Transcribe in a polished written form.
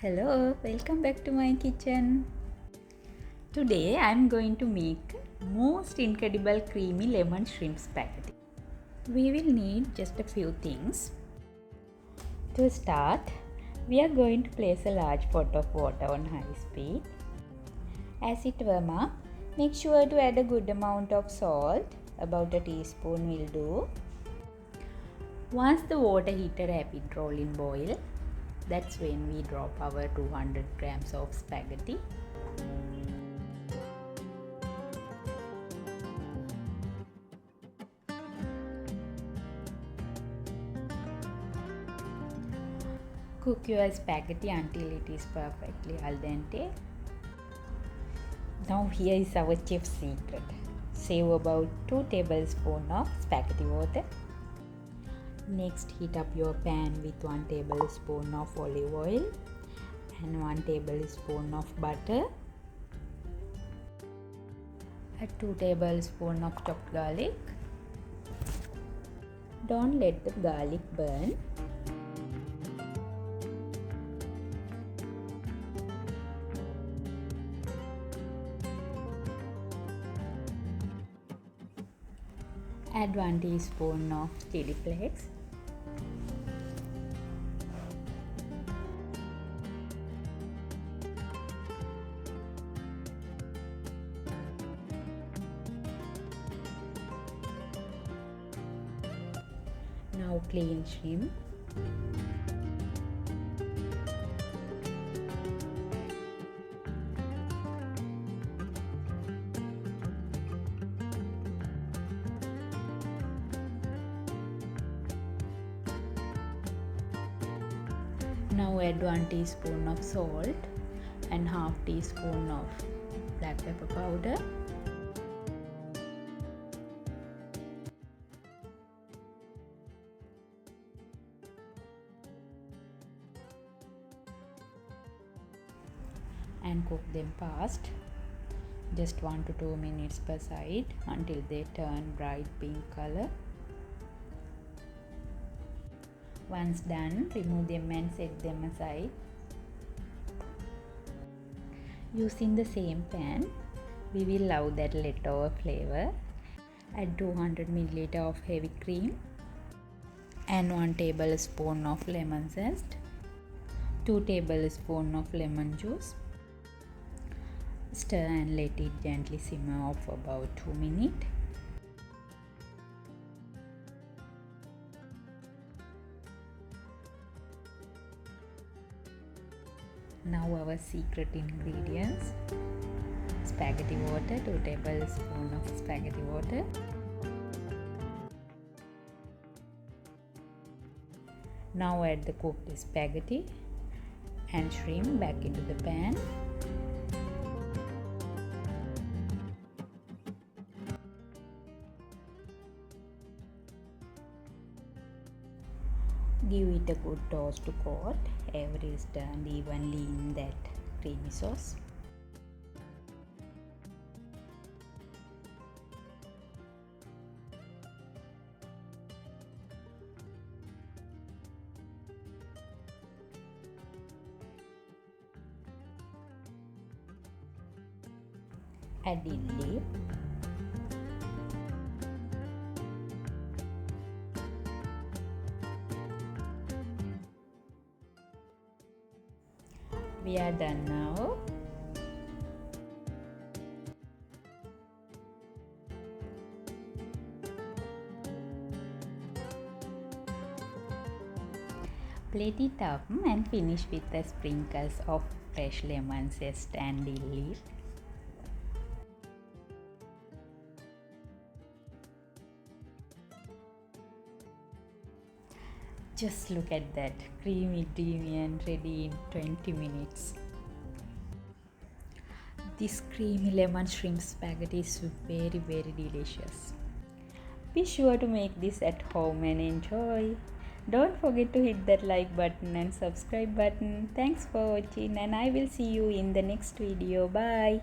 Hello, welcome back to my kitchen. Today I am going to make most incredible creamy lemon shrimp spaghetti. We will need just a few things. To start, we are going to place a large pot of water on high speed. As it warms up, make sure to add a good amount of salt, about a teaspoon will do. Once the water hit a rapid rolling boil, that's when we drop our 200 grams of spaghetti. Cook your spaghetti until it is perfectly al dente. Now here is our chef's secret. Save about 2 tablespoons of spaghetti water. Next, heat up your pan with 1 tablespoon of olive oil and 1 tablespoon of butter. Add 2 tablespoons of chopped garlic. Don't let the garlic burn. Add 1 teaspoon of chili flakes. Now clean shrimp. Now add 1 teaspoon of salt and half teaspoon of black pepper powder. And cook them fast, just 1 to 2 minutes per side until they turn bright pink color. Once done, remove them and set them aside. Using the same pan, we will allow that leftover flavor. Add 200 ml of heavy cream and 1 tablespoon of lemon zest, 2 tablespoons of lemon juice. Stir and let it gently simmer for about 2 minutes. Now our secret ingredients: spaghetti water, 2 tablespoons of spaghetti water, now add the cooked spaghetti and shrimp back into the pan. Give it a good toss to coat every stirred evenly in that creamy sauce. Add dill. We are done now. Plate it up and finish with the sprinkles of fresh lemon zest and dill. Just look at that, creamy and ready in 20 minutes. This creamy lemon shrimp spaghetti is very delicious. Be sure to make this at home and enjoy. Don't forget to hit that like button and subscribe button. Thanks for watching and I will see you in the next video. Bye.